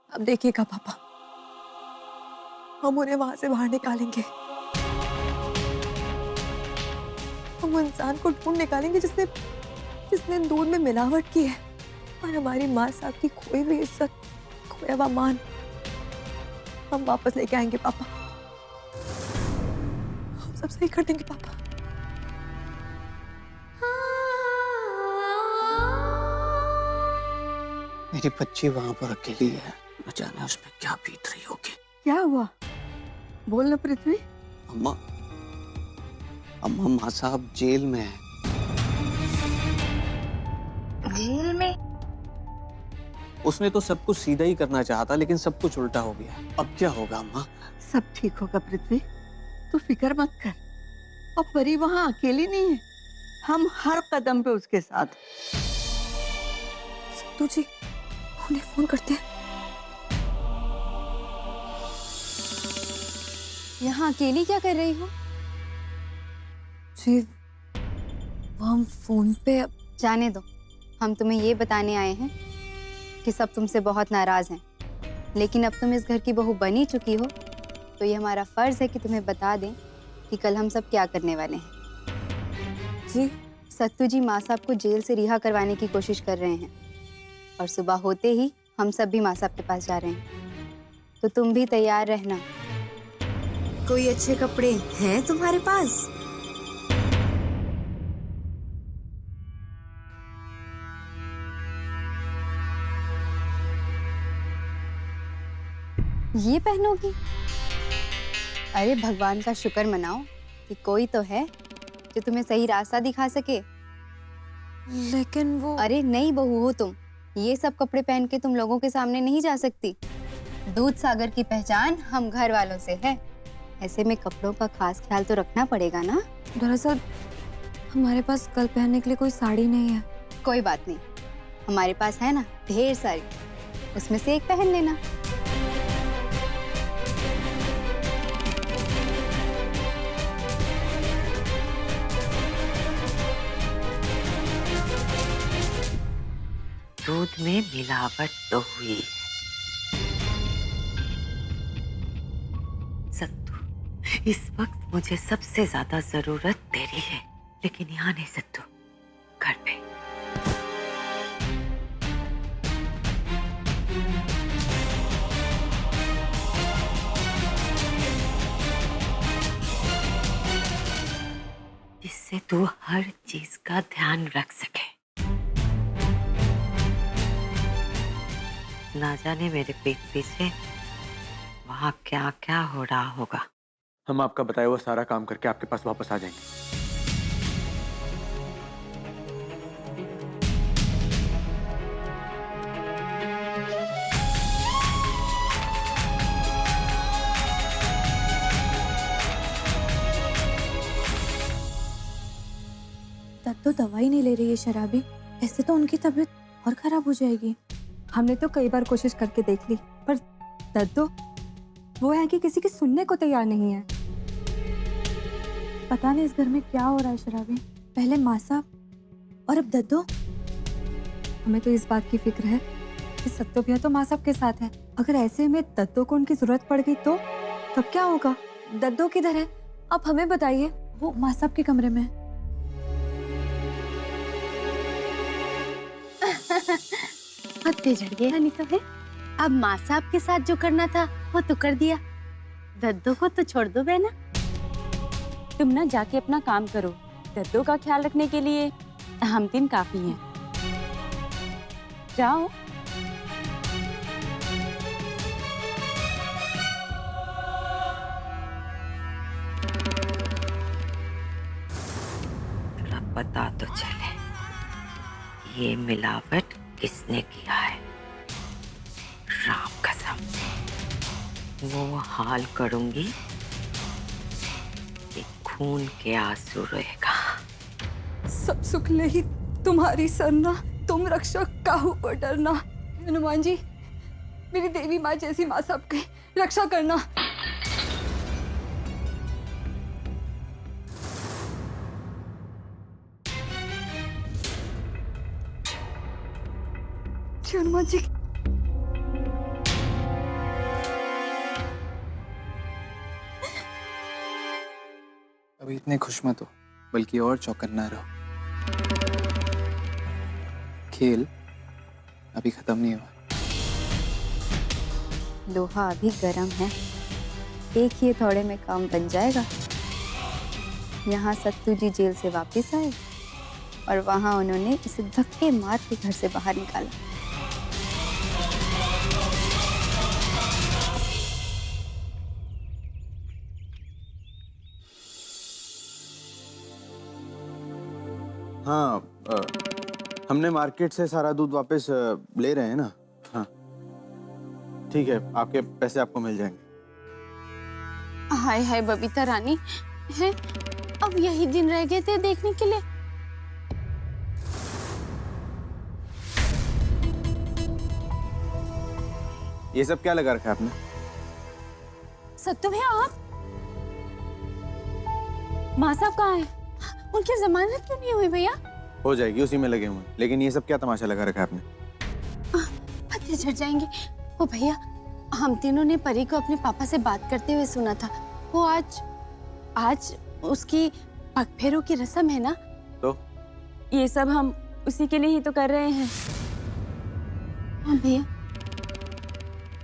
अब देखिएगा पापा, हम उन्हें वहां से बाहर निकालेंगे। हम इंसान को ढूंढ निकालेंगे जिसने जिसने दूध में मिलावट की है, और हमारी माँ साहब की खोई हुई इज्जत, खोया हुआ मान हम वापस लेके आएंगे पापा। हम सब सही कर देंगे पापा। मेरी बच्ची वहां पर अकेली है, न जाने उसमें क्या बीत रही होगी। क्या हुआ? बोल ना पृथ्वी। अम्मा, अम्मा माँ साहब जेल में है। जेल में? उसने तो सब कुछ सीधा ही करना चाहा था, लेकिन सब कुछ उल्टा हो गया। अब क्या होगा अम्मा? सब ठीक होगा पृथ्वी, तू फिक्र मत कर। अब परी वहां अकेली नहीं है, हम हर कदम पे उसके साथ। सत्तू जी, उन्हें फोन करते हैं। यहाँ अकेली क्या कर रही हो? जी, वो हम फोन पे। जाने दो, हम तुम्हें ये बताने आए हैं कि सब तुमसे बहुत नाराज हैं, लेकिन अब तुम इस घर की बहू बनी चुकी हो, तो ये हमारा फर्ज है कि तुम्हें बता दें कि कल हम सब क्या करने वाले हैं। जी, सत्तू जी माँ साहब को जेल से रिहा करवाने की कोशिश कर रहे हैं, और सुबह होते ही हम सब भी माँ साहब के पास जा रहे हैं, तो तुम भी तैयार रहना। कोई अच्छे कपड़े हैं तुम्हारे पास? ये पहनोगी? अरे भगवान का शुक्र मनाओ कि कोई तो है जो तुम्हें सही रास्ता दिखा सके। लेकिन वो। अरे नई बहू हो तुम, ये सब कपड़े पहन के तुम लोगों के सामने नहीं जा सकती। दूध सागर की पहचान हम घर वालों से है, ऐसे में कपड़ों का खास ख्याल तो रखना पड़ेगा ना। दरअसल हमारे पास कल पहनने के लिए कोई साड़ी नहीं है। कोई बात नहीं, हमारे पास है ना ढेर सारी, उसमें से एक पहन लेना। दूध में मिलावट तो हुई। सत्तू, इस वक्त मुझे सबसे ज्यादा जरूरत तेरी है, लेकिन यहाँ नहीं सत्तू, घर पे। जिससे तू हर चीज का ध्यान रख सके। ना जाने मेरे पीठ पीछे वहां क्या क्या हो रहा होगा। हम आपका बताया हुआ सारा काम करके आपके पास वापस आ जाएंगे। तब तो दवाई नहीं ले रही है शराबी, ऐसे तो उनकी तबीयत और खराब हो जाएगी। हमने तो कई बार कोशिश करके देख ली, पर दद्दो वो है कि किसी की सुनने को तैयार नहीं है। पता नहीं इस घर में क्या हो रहा है शराबी, पहले माँ साहब और अब दद्दो। हमें तो इस बात की फिक्र है कि सत्तो भैया तो माँ साहब के साथ है, अगर ऐसे में दद्दो को उनकी जरूरत पड़ गई तो तब क्या होगा? दद्दो किधर है? आप हमें बताइए। वो माँ साहब के कमरे में है। हत्ते जड़ गया नहीं तो है। अब माँ साहब के साथ जो करना था वो तो कर दिया, दद्दो को तो छोड़ दो बहना। तुम ना जाके अपना काम करो, दद्दो का ख्याल रखने के लिए हम तीन काफी हैं। जाओ। थोड़ा पता तो चले ये मिलावट किसने किया है। राम कसम, वो हाल करूंगी कि खून के आंसू रोएगा। सब सुख ले ही तुम्हारी सरना, तुम रक्षक काहू को डरना। हनुमान जी, मेरी देवी माँ जैसी माँ साहब की रक्षा करना। हनुमान जी। इतने खुश मत हो, बल्कि और चौकन्ना रहो। खेल अभी खत्म नहीं हुआ। लोहा अभी गर्म है, एक ही थोड़े में काम बन जाएगा। यहाँ सत्तू जी जेल से वापस आए और वहाँ उन्होंने इसे धक्के मार के घर से बाहर निकाला। हाँ, हमने मार्केट से सारा दूध वापस ले रहे हैं ना। हाँ ठीक है, आपके पैसे आपको मिल जाएंगे। हाय हाय बबीता रानी, है अब यही दिन रह गए थे देखने के लिए। ये सब क्या लगा रखा है आपने? सत्तू भैया आप? माँ साहब कहाँ हैं? उनकी जमानत क्यों नहीं हुई भैया? हो जाएगी, उसी में लगे हुए हैं। लेकिन ये सब क्या तमाशा लगा रखा है आपने? पत्ते झड़ जाएंगे। ओ भैया, हम तीनों ने परी को अपने पापा से बात करते हुए सुना था। वो आज उसकी पगफेरों की रस्म है ना। तो ये सब हम उसी के लिए ही तो कर रहे हैं। हाँ भैया,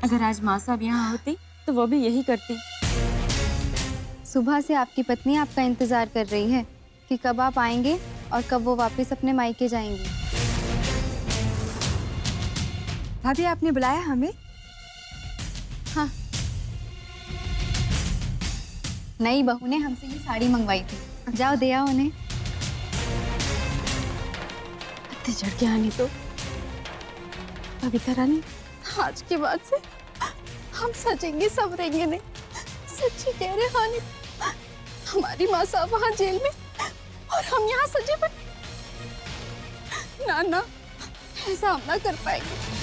अगर आज माँ साहब यहाँ होती तो वो भी यही करती। सुबह से आपकी पत्नी आपका इंतजार कर रही है कि कब आप आएंगे और कब वो वापस अपने मायके जाएंगी। भाभी आपने बुलाया हमें? हाँ, नई बहू ने हमसे ये साड़ी मंगवाई थी, जाओ दे आओ उन्हें। पत्ते झड़ के आने तो बबीता रानी, आज के बाद से हम सजेंगे संवरेंगे नहीं। सच्ची कह रहे हानि, हमारी माँ साहब वहाँ जेल में और हम यहाँ सजे बने। ना ना, ऐसा हम ना कर पाएंगे।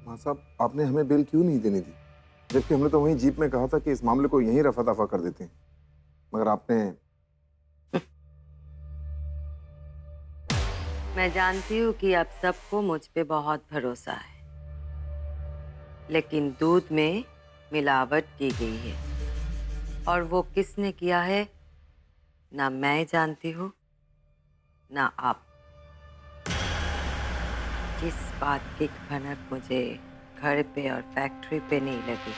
माँ साहब, आपने हमें बेल क्यों नहीं देनी थी? जबकि हमने तो वहीं जीप में कहा था कि इस मामले को यहीं रफा दफा कर देते हैं, मगर आपने। मैं जानती हूँ कि आप सबको मुझ पे बहुत भरोसा है, लेकिन दूध में मिलावट की गई है और वो किसने किया है ना मैं जानती हूँ ना आप। जिस बात की भनक मुझे घर पे और फैक्ट्री पे नहीं लगी,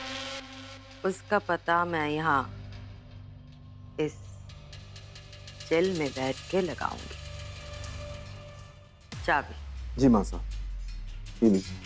उसका पता मैं यहाँ इस जेल में बैठ के लगाऊंगी। चाबी। जी माँ साहब, पी लीजिए।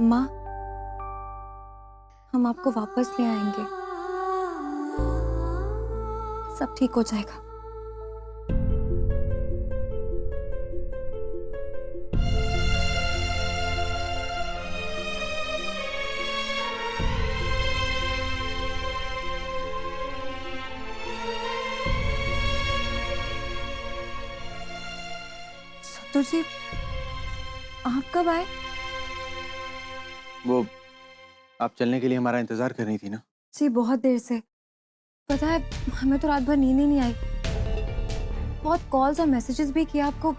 माँ, हम आपको वापस ले आएंगे, सब ठीक हो जाएगा। सत्तू जी, आप कब आए? वो आप चलने के लिए हमारा इंतजार कर रही थी ना? जी बहुत देर से। पता है हमें तो रात भर नींद ही नहीं आई। बहुत कॉल्स और मैसेजेस भी किया आपको,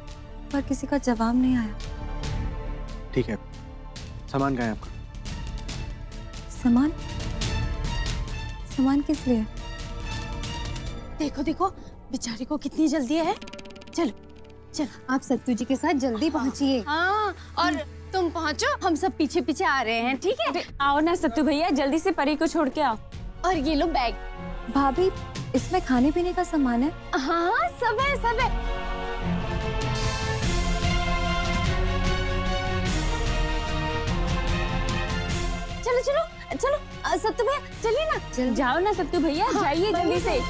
पर किसी का जवाब नहीं आया। ठीक है, सामान कहाँ है आपका? सामान? सामान किस लिए? देखो देखो बेचारी को कितनी जल्दी है। चलो चल, आप सत्तू जी के साथ जल्दी पहुंचिए। हाँ, और तुम पहुंचो, हम सब पीछे पीछे आ रहे हैं, ठीक है? आओ ना सत्तू भैया, जल्दी से परी को छोड़ के आओ। और ये लो बैग। भाभी इसमें खाने पीने का सामान है? हाँ सब है सब है। चलो चलो चलो सत्तू भैया चलिए ना। चल जाओ ना सत्तू भैया, जाइए जल्दी से।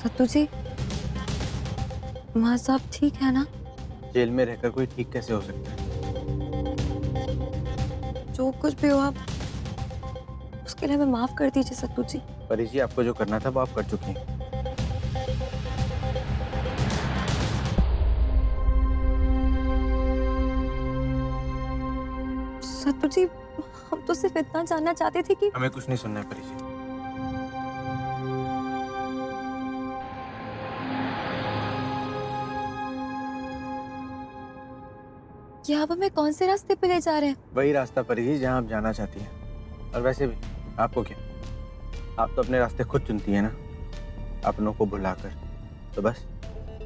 सत्तू जी, माँ साहब ठीक है ना? जेल में रहकर कोई ठीक कैसे हो सकता है? जो कुछ भी हो आप उसके लिए हमें माफ कर दीजिए सत्तू जी। परी जी, आपको जो करना था वो आप कर चुकी हैं। सत्तू जी, हम तो सिर्फ इतना जानना चाहते थे कि हमें कुछ नहीं सुनना है परी जी। कि आप हमें कौन से रास्ते पे ले जा रहे हैं? वही रास्ता परी जी जहाँ आप जाना चाहती हैं। और वैसे भी आपको क्या, आप तो अपने रास्ते खुद चुनती हैं ना, अपनों को भुलाकर। तो बस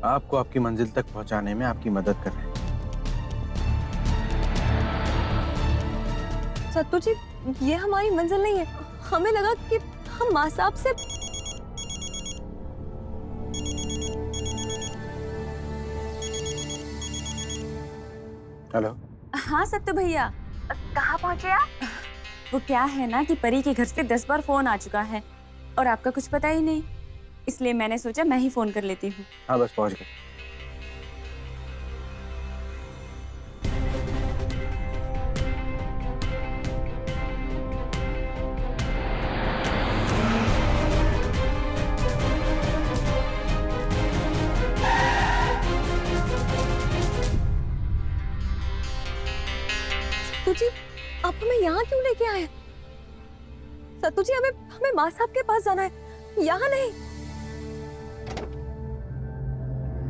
आपको आपकी मंजिल तक पहुंचाने में आपकी मदद कर रहे हैं। सत्तू जी, ये हमारी मंजिल नहीं है। हमें लगा कि हम माँ साहब से हेलो। हाँ सत्तू भैया, कहाँ पहुँचे आप? वो क्या है ना कि परी के घर से 10 बार फोन आ चुका है और आपका कुछ पता ही नहीं, इसलिए मैंने सोचा मैं ही फोन कर लेती हूँ। हाँ बस पहुंच गए। सत्तू जी, आप हमें यहाँ क्यों लेके आए? सत्तू जी, हमें हमें माँ साहब के पास जाना है, यहाँ नहीं।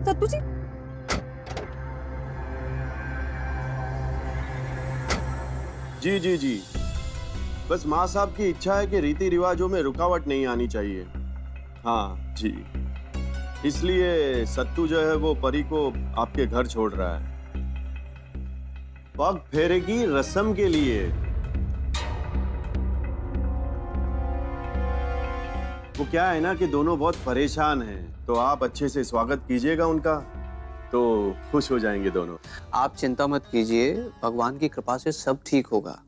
सत्तू जी, जी जी जी, बस माँ साहब की इच्छा है कि रीति रिवाजों में रुकावट नहीं आनी चाहिए। हाँ जी, इसलिए सत्तू जो है वो परी को आपके घर छोड़ रहा है, पग फेरे की रस्म के लिए। वो क्या है ना कि दोनों बहुत परेशान हैं, तो आप अच्छे से स्वागत कीजिएगा उनका, तो खुश हो जाएंगे दोनों। आप चिंता मत कीजिए, भगवान की कृपा से सब ठीक होगा।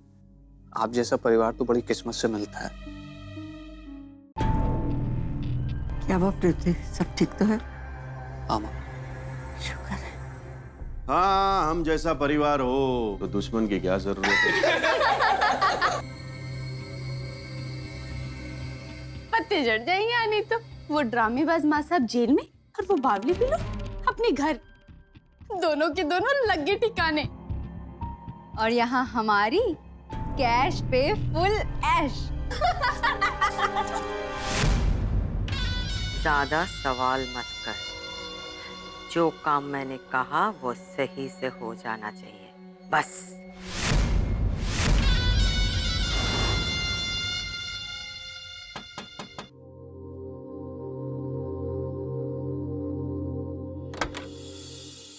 आप जैसा परिवार तो बड़ी किस्मत से मिलता है। क्या वो पृथ्वी सब ठीक तो है? हाँ माँ। शुक्र है। हाँ, हम जैसा परिवार हो तो दुश्मन की क्या जरूरत है। पत्ते झड़ जाएंगे आने तो। वो ड्रामेबाज माँ साहब जेल में और वो बावली बिल्लू अपने घर, दोनों के दोनों लग गए ठिकाने। और यहाँ हमारी कैश पे फुल ऐश। ज्यादा सवाल मत कर, जो काम मैंने कहा वो सही से हो जाना चाहिए, बस।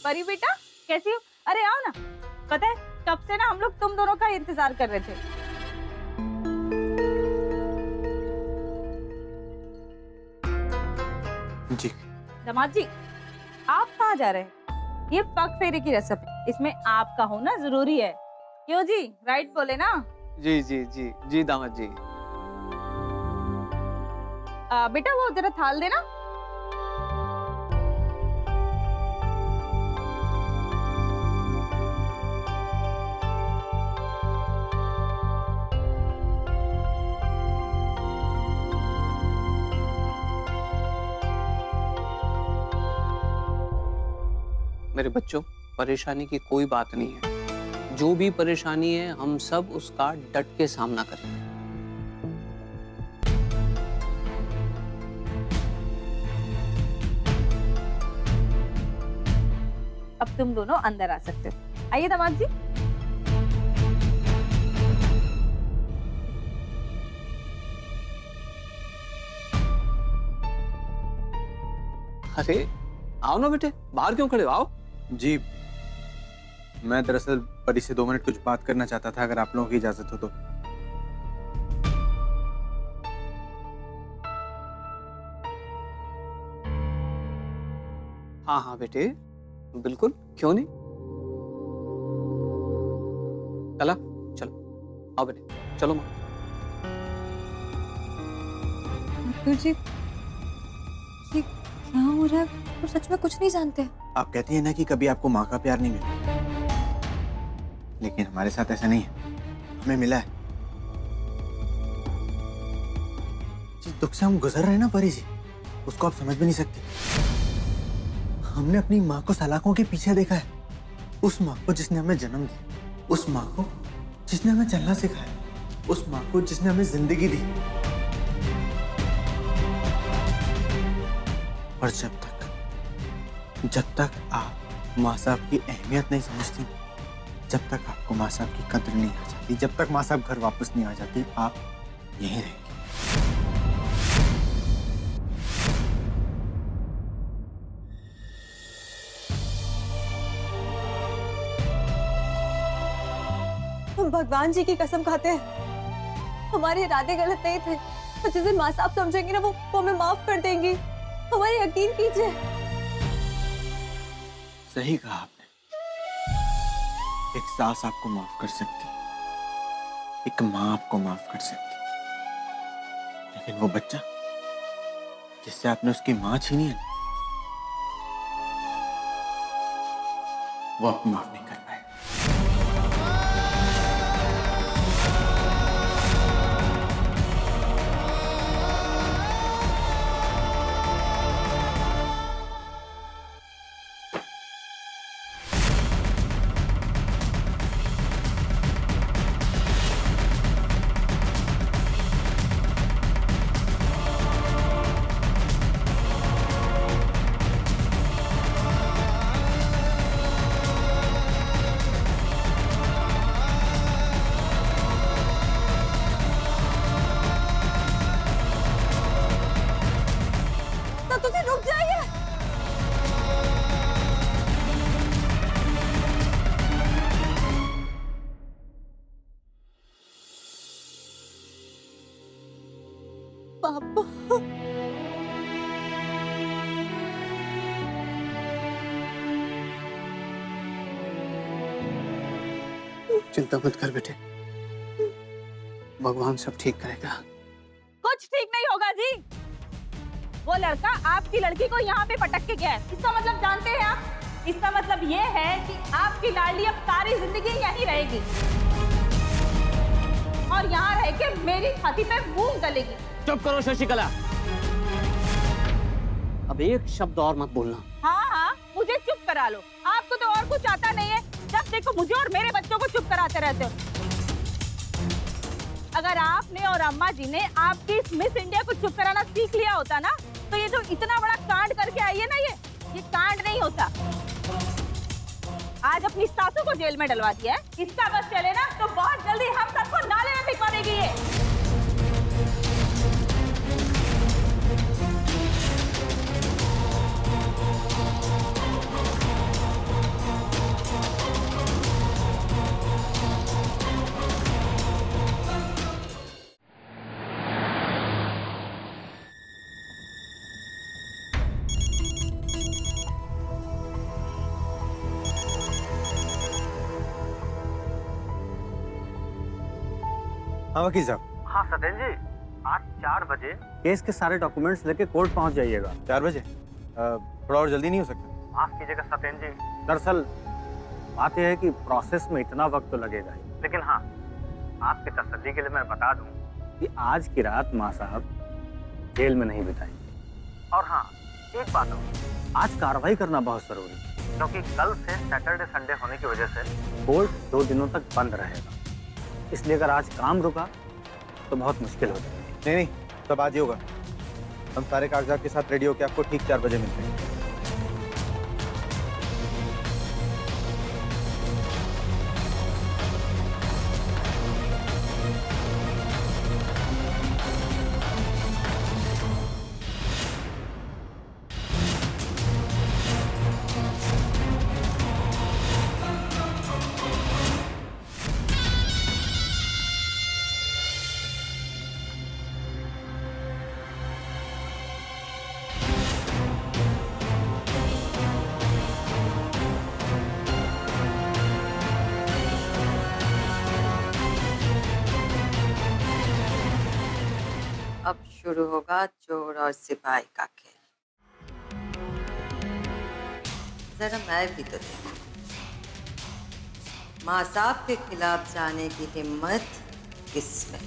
परी बेटा कैसी हो? अरे आओ ना, पता है कब से ना हम लोग तुम दोनों का इंतजार कर रहे थे। जी दामाद जी, आप कहाँ जा रहे हैं? ये पग फेरे की रस्म है, इसमें आपका होना जरूरी है। क्यों जी, राइट बोले ना? जी जी जी जी दामाद जी। बेटा वो जरा थाल देना। मेरे बच्चों, परेशानी की कोई बात नहीं है। जो भी परेशानी है हम सब उसका डट के सामना करेंगे। अब तुम दोनों अंदर आ सकते हो। आइए दामाद जी। अरे आओ ना बेटे, बाहर क्यों खड़े हो, आओ। जी, मैं दरअसल परी से 2 मिनट कुछ बात करना चाहता था, अगर आप लोगों की इजाजत हो तो। हाँ हाँ बेटे, बिल्कुल, क्यों नहीं। कला, चलो आओ बेटे, चलो माँ। जी, ये क्या हो रहा है? तुम सच में कुछ नहीं जानते? आप कहती हैं ना कि कभी आपको माँ का प्यार नहीं मिला, लेकिन हमारे साथ ऐसा नहीं है, हमें मिला है। जिस दुख से हम गुजर रहे हैं ना परी जी, उसको आप समझ भी नहीं सकती। हमने अपनी माँ को सलाखों के पीछे देखा है, उस माँ को जिसने हमें जन्म दिया, उस माँ को जिसने हमें चलना सिखाया, उस माँ को जिसने हमें जिंदगी दी। और जब तक आप माँ साहब की अहमियत नहीं समझती, जब तक आपको माँ साहब की कदर नहीं आ जाती, जब तक माँ साहब घर वापस नहीं आ जाती, आप यहीं रहेंगे। हम भगवान जी की कसम खाते हैं, हमारे इरादे गलत नहीं थे। तो जिस दिन माँ साहब समझेंगी ना, वो हमें माफ कर देंगी। हमारे यकीन कीजिए। सही कहा आपने। एक सास आपको माफ कर सकती, एक माँ आपको माफ कर सकती, लेकिन वो बच्चा जिससे आपने उसकी माँ छीनी है, वो आप माफ नहीं कर पाए। रुक जाइए। पापा, चिंता मत कर बेटे, भगवान सब ठीक करेगा। कुछ ठीक नहीं होगा जी। वो लड़का आपकी लड़की को यहाँ पे पटक के गया है। इसका मतलब जानते हैं आप? इसका मतलब ये है कि आपकी लाडली अब सारी जिंदगी यहीं रहेगी और यहाँ रह के मेरी छाती पे मूंग गलेगी। चुप करो शशिकला, अब एक शब्द और मत बोलना। हाँ हाँ, मुझे चुप करा लो। आपको तो और कुछ आता नहीं है, जब देखो मुझे और मेरे बच्चों को चुप कराते रहते हो। अगर आपने और अम्मा जी ने आपकी इस मिस इंडिया को चुप कराना सीख लिया होता ना, तो ये जो इतना बड़ा कांड करके आई है ना, ये कांड नहीं होता। आज अपनी सासू को जेल में डलवा दिया है। इसका बस चले ना तो बहुत जल्दी हम सबको नाले में भिजवा देगी ये। हाँ वकील साहब। हाँ सतेन जी, आज 4 बजे केस के सारे डॉक्यूमेंट्स लेके कोर्ट पहुंच जाइएगा। 4 बजे? थोड़ा और जल्दी नहीं हो सकता? माफ कीजिएगा सतेन जी, दरअसल बात यह है कि प्रोसेस में इतना वक्त तो लगेगा ही, लेकिन हाँ आपकी तसल्ली के लिए मैं बता दूं कि आज की रात माँ साहब जेल में नहीं बिताएंगे। और हाँ एक बात और, आज कार्रवाई करना बहुत जरूरी है। क्योंकि कल से सैटरडे संडे होने की वजह से कोर्ट 2 दिनों तक बंद रहेगा। इसलिए अगर आज काम रुका तो बहुत मुश्किल हो जाएगी। नहीं, सब आज ही होगा। हम सारे कागजात के साथ रेडी होकर आपको ठीक 4 बजे मिलते हैं। अब शुरू होगा चोर और सिपाही का खेल। जरा मैं भी तो देखूं, माँ साहब के खिलाफ जाने की हिम्मत किसमें?